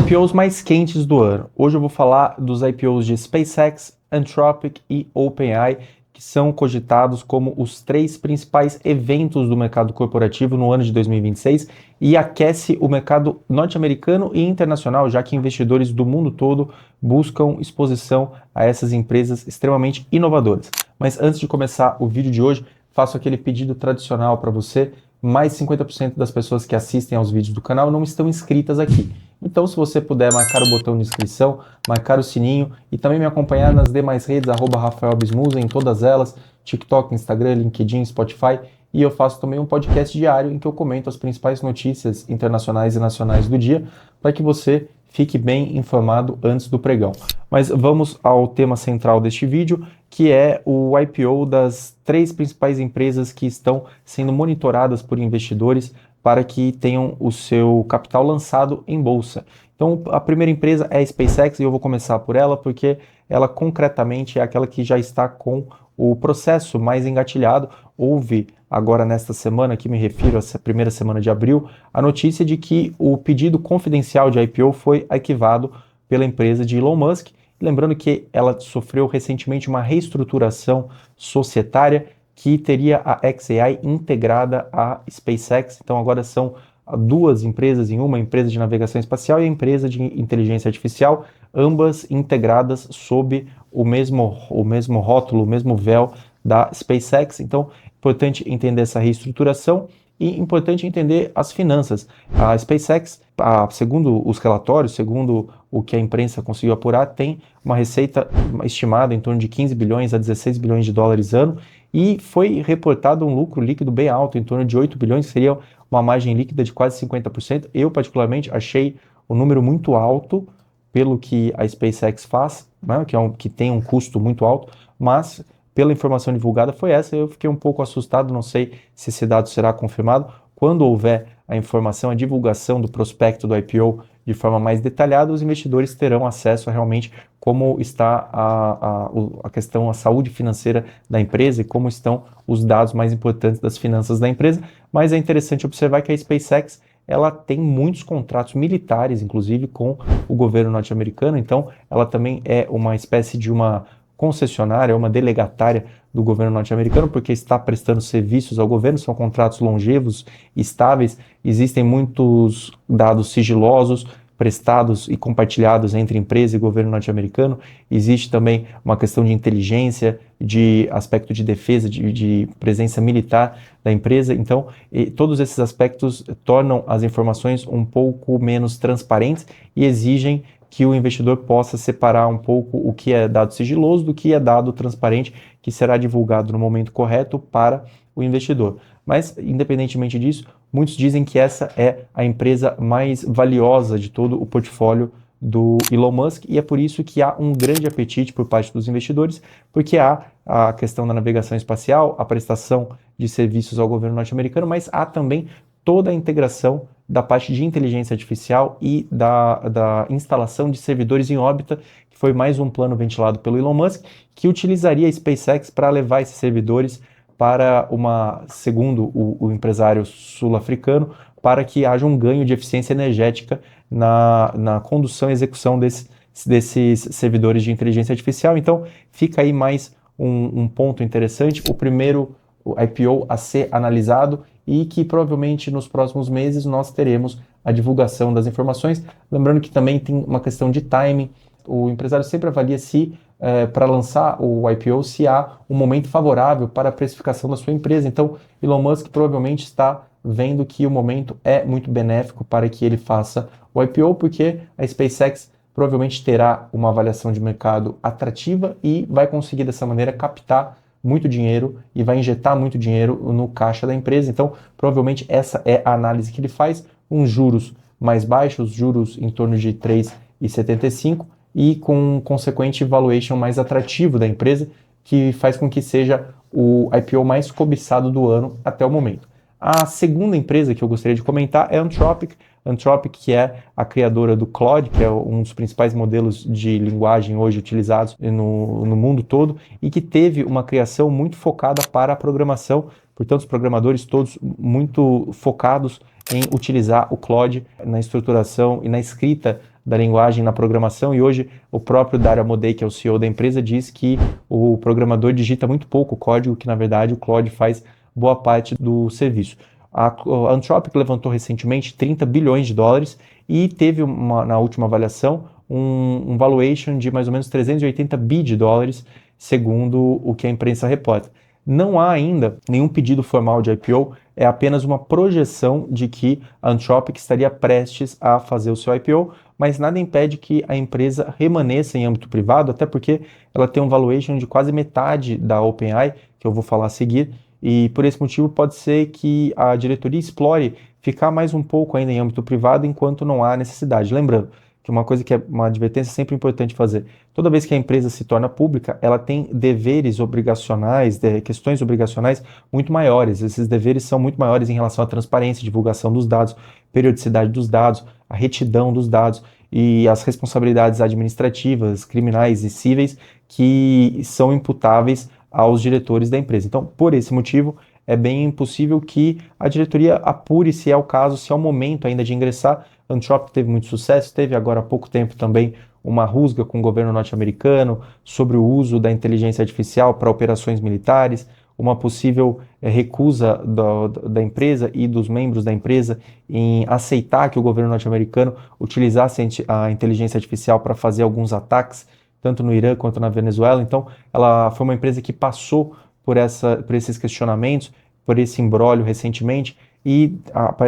IPOs mais quentes do ano. Hoje eu vou falar dos IPOs de SpaceX, Anthropic e OpenAI, que são cogitados como os 3 principais eventos do mercado corporativo no ano de 2026 e aquece o mercado norte-americano e internacional, já que investidores do mundo todo buscam exposição a essas empresas extremamente inovadoras. Mas antes de começar o vídeo de hoje, faço aquele pedido tradicional para você. Mais 50% das pessoas que assistem aos vídeos do canal não estão inscritas aqui. Então, se você puder marcar o botão de inscrição, marcar o sininho e também me acompanhar nas demais redes, @RafaelBismusa, em todas elas, TikTok, Instagram, LinkedIn, Spotify, e eu faço também um podcast diário em que eu comento as principais notícias internacionais e nacionais do dia, para que você fique bem informado antes do pregão. Mas vamos ao tema central deste vídeo, que é o IPO das 3 principais empresas que estão sendo monitoradas por investidores para que tenham o seu capital lançado em bolsa. Então, a primeira empresa é a SpaceX e eu vou começar por ela porque ela concretamente é aquela que já está com o processo mais engatilhado. Houve agora nesta semana, que me refiro a essa primeira semana de abril, a notícia de que o pedido confidencial de IPO foi arquivado pela empresa de Elon Musk. Lembrando que ela sofreu recentemente uma reestruturação societária que teria a xAI integrada à SpaceX. Então agora são 2 empresas em uma, a empresa de navegação espacial e a empresa de inteligência artificial, ambas integradas sob o mesmo rótulo, o mesmo véu da SpaceX. Então, importante entender essa reestruturação e importante entender as finanças. A SpaceX, segundo os relatórios, segundo o que a imprensa conseguiu apurar, tem uma receita estimada em torno de 15 bilhões a 16 bilhões de dólares ano e foi reportado um lucro líquido bem alto, em torno de 8 bilhões, que seria uma margem líquida de quase 50%. Eu, particularmente, achei o número muito alto pelo que a SpaceX faz, né, que tem um custo muito alto, mas pela informação divulgada foi essa. Eu fiquei um pouco assustado, não sei se esse dado será confirmado. Quando houver a informação, a divulgação do prospecto do IPO de forma mais detalhada, os investidores terão acesso a realmente como está a questão, a saúde financeira da empresa e como estão os dados mais importantes das finanças da empresa. Mas é interessante observar que a SpaceX ela tem muitos contratos militares, inclusive com o governo norte-americano, então ela também é uma espécie de uma concessionária, uma delegatária do governo norte-americano, porque está prestando serviços ao governo, são contratos longevos, estáveis, existem muitos dados sigilosos prestados e compartilhados entre empresa e governo norte-americano, existe também uma questão de inteligência, de aspecto de defesa, de presença militar da empresa, então todos esses aspectos tornam as informações um pouco menos transparentes e exigem que o investidor possa separar um pouco o que é dado sigiloso do que é dado transparente, que será divulgado no momento correto para o investidor. Mas, independentemente disso, muitos dizem que essa é a empresa mais valiosa de todo o portfólio do Elon Musk, e é por isso que há um grande apetite por parte dos investidores, porque há a questão da navegação espacial, a prestação de serviços ao governo norte-americano, mas há também toda a integração da parte de inteligência artificial e da instalação de servidores em órbita, que foi mais um plano ventilado pelo Elon Musk, que utilizaria a SpaceX para levar esses servidores para segundo o empresário sul-africano, para que haja um ganho de eficiência energética na condução e execução desses servidores de inteligência artificial. Então, fica aí mais um ponto interessante, o primeiro IPO a ser analisado e que provavelmente nos próximos meses nós teremos a divulgação das informações. Lembrando que também tem uma questão de timing, o empresário sempre avalia se para lançar o IPO, se há um momento favorável para a precificação da sua empresa. Então, Elon Musk provavelmente está vendo que o momento é muito benéfico para que ele faça o IPO, porque a SpaceX provavelmente terá uma avaliação de mercado atrativa e vai conseguir dessa maneira captar muito dinheiro e vai injetar muito dinheiro no caixa da empresa. Então, provavelmente essa é a análise que ele faz, uns juros mais baixos, juros em torno de 3,75 e com um consequente valuation mais atrativo da empresa, que faz com que seja o IPO mais cobiçado do ano até o momento. A segunda empresa que eu gostaria de comentar é a Anthropic. Anthropic, que é a criadora do Claude, que é um dos principais modelos de linguagem hoje utilizados no mundo todo, e que teve uma criação muito focada para a programação, portanto os programadores todos muito focados em utilizar o Claude na estruturação e na escrita da linguagem na programação, e hoje o próprio Dario Amodei, que é o CEO da empresa, diz que o programador digita muito pouco código, que na verdade o Claude faz boa parte do serviço. A Anthropic levantou recentemente 30 bilhões de dólares e teve na última avaliação um valuation de mais ou menos 380 bi de dólares, segundo o que a imprensa reporta. Não há ainda nenhum pedido formal de IPO, é apenas uma projeção de que a Anthropic estaria prestes a fazer o seu IPO, mas nada impede que a empresa permaneça em âmbito privado, até porque ela tem um valuation de quase metade da OpenAI, que eu vou falar a seguir, e por esse motivo pode ser que a diretoria explore ficar mais um pouco ainda em âmbito privado enquanto não há necessidade. Lembrando que uma coisa que é uma advertência sempre importante fazer, toda vez que a empresa se torna pública, ela tem deveres obrigacionais, questões obrigacionais muito maiores. Esses deveres são muito maiores em relação à transparência, divulgação dos dados, periodicidade dos dados, a retidão dos dados e as responsabilidades administrativas, criminais e cíveis que são imputáveis aos diretores da empresa. Então, por esse motivo, é bem possível que a diretoria apure se é o caso, se é o momento ainda de ingressar. A Anthropic teve muito sucesso, teve agora há pouco tempo também uma rusga com o governo norte-americano sobre o uso da inteligência artificial para operações militares, uma possível recusa da empresa e dos membros da empresa em aceitar que o governo norte-americano utilizasse a inteligência artificial para fazer alguns ataques, tanto no Irã quanto na Venezuela. Então, ela foi uma empresa que passou por esses questionamentos, por esse imbróglio recentemente e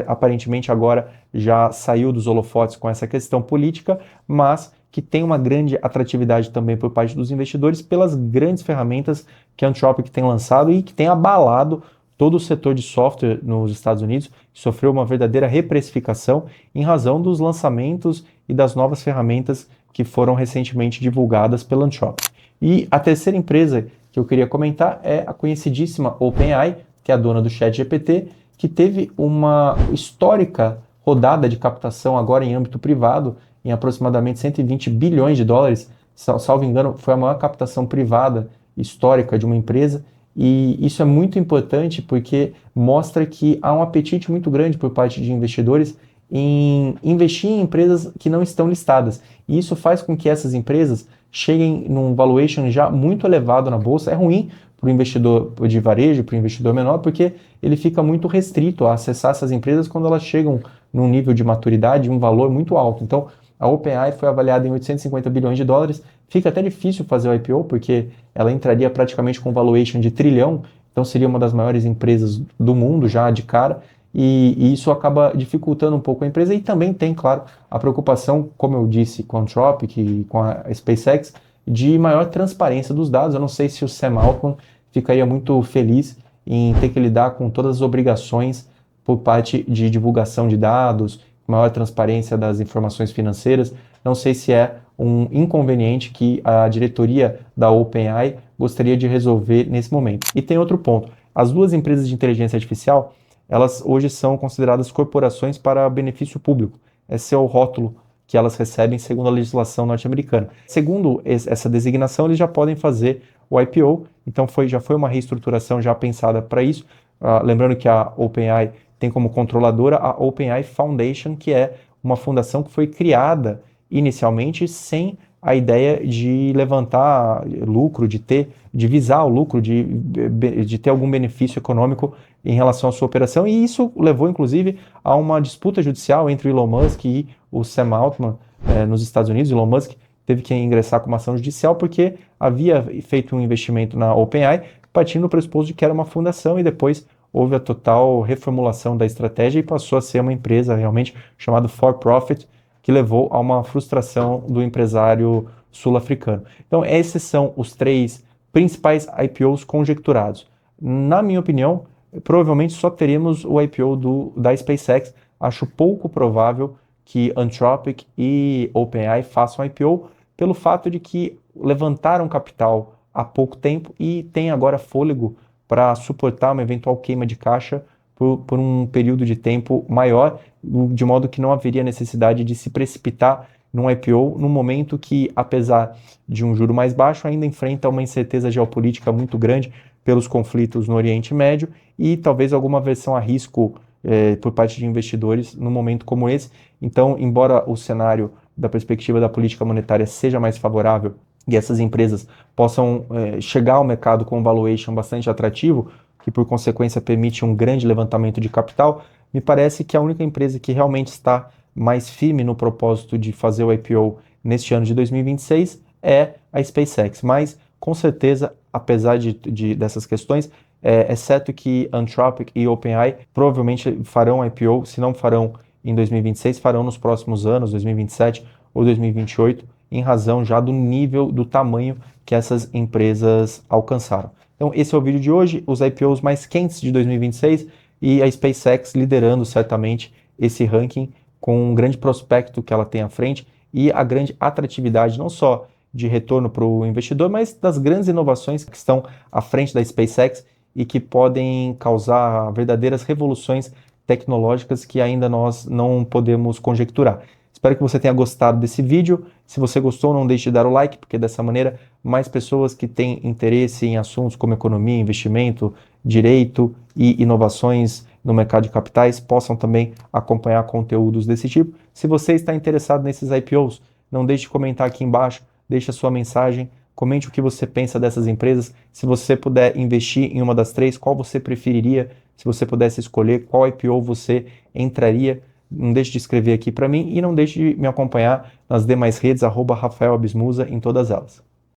aparentemente agora já saiu dos holofotes com essa questão política, mas que tem uma grande atratividade também por parte dos investidores pelas grandes ferramentas que a Anthropic tem lançado e que tem abalado todo o setor de software nos Estados Unidos, que sofreu uma verdadeira reprecificação em razão dos lançamentos e das novas ferramentas que foram recentemente divulgadas pela Anthropic. E a terceira empresa que eu queria comentar é a conhecidíssima OpenAI, que é a dona do ChatGPT, que teve uma histórica rodada de captação agora em âmbito privado, em aproximadamente 120 bilhões de dólares, salvo engano, foi a maior captação privada histórica de uma empresa, e isso é muito importante porque mostra que há um apetite muito grande por parte de investidores em investir em empresas que não estão listadas, e isso faz com que essas empresas cheguem num valuation já muito elevado na bolsa. É ruim para o investidor de varejo, para o investidor menor, porque ele fica muito restrito a acessar essas empresas quando elas chegam num nível de maturidade, um valor muito alto. Então, a OpenAI foi avaliada em 850 bilhões de dólares. Fica até difícil fazer o IPO, porque ela entraria praticamente com valuation de trilhão, então seria uma das maiores empresas do mundo já de cara, e isso acaba dificultando um pouco a empresa. E também tem, claro, a preocupação, como eu disse, com a Anthropic e com a SpaceX, de maior transparência dos dados. Eu não sei se o Sam Altman ficaria muito feliz em ter que lidar com todas as obrigações por parte de divulgação de dados, maior transparência das informações financeiras. Não sei se é um inconveniente que a diretoria da OpenAI gostaria de resolver nesse momento. E tem outro ponto. As duas empresas de inteligência artificial, elas hoje são consideradas corporações para benefício público. Esse é o rótulo que elas recebem segundo a legislação norte-americana. Segundo essa designação, eles já podem fazer o IPO, então já foi uma reestruturação já pensada para isso. Lembrando que a OpenAI tem como controladora a OpenAI Foundation, que é uma fundação que foi criada inicialmente sem a ideia de levantar lucro, de visar o lucro, de ter algum benefício econômico em relação à sua operação, e isso levou, inclusive, a uma disputa judicial entre o Elon Musk e o Sam Altman nos Estados Unidos. Elon Musk teve que ingressar com uma ação judicial porque havia feito um investimento na OpenAI partindo do pressuposto de que era uma fundação, e depois houve a total reformulação da estratégia e passou a ser uma empresa realmente chamada for profit, que levou a uma frustração do empresário sul-africano. Então, esses são os três principais IPOs conjecturados. Na minha opinião, provavelmente só teremos o IPO da SpaceX. Acho pouco provável que Anthropic e OpenAI façam IPO pelo fato de que levantaram capital há pouco tempo e têm agora fôlego para suportar uma eventual queima de caixa por um período de tempo maior, de modo que não haveria necessidade de se precipitar num IPO num momento que, apesar de um juro mais baixo, ainda enfrenta uma incerteza geopolítica muito grande pelos conflitos no Oriente Médio e talvez alguma aversão a risco por parte de investidores num momento como esse. Então, embora o cenário da perspectiva da política monetária seja mais favorável e essas empresas possam chegar ao mercado com um valuation bastante atrativo, que por consequência permite um grande levantamento de capital, me parece que a única empresa que realmente está mais firme no propósito de fazer o IPO neste ano de 2026 é a SpaceX. Mas, com certeza, apesar dessas questões, exceto que Anthropic e OpenAI provavelmente farão IPO, se não farão em 2026, farão nos próximos anos, 2027 ou 2028, em razão já do nível, do tamanho que essas empresas alcançaram. Então, esse é o vídeo de hoje, os IPOs mais quentes de 2026 e a SpaceX liderando certamente esse ranking com um grande prospecto que ela tem à frente e a grande atratividade não só de retorno para o investidor, mas das grandes inovações que estão à frente da SpaceX e que podem causar verdadeiras revoluções tecnológicas que ainda nós não podemos conjecturar. Espero que você tenha gostado desse vídeo. Se você gostou, não deixe de dar o like, porque dessa maneira mais pessoas que têm interesse em assuntos como economia, investimento, direito e inovações no mercado de capitais possam também acompanhar conteúdos desse tipo. Se você está interessado nesses IPOs, não deixe de comentar aqui embaixo, deixe a sua mensagem, comente o que você pensa dessas empresas. Se você puder investir em uma das três, qual você preferiria? Se você pudesse escolher, qual IPO você entraria? Não deixe de escrever aqui para mim e não deixe de me acompanhar nas demais redes, @Rafael Abismusa em todas elas.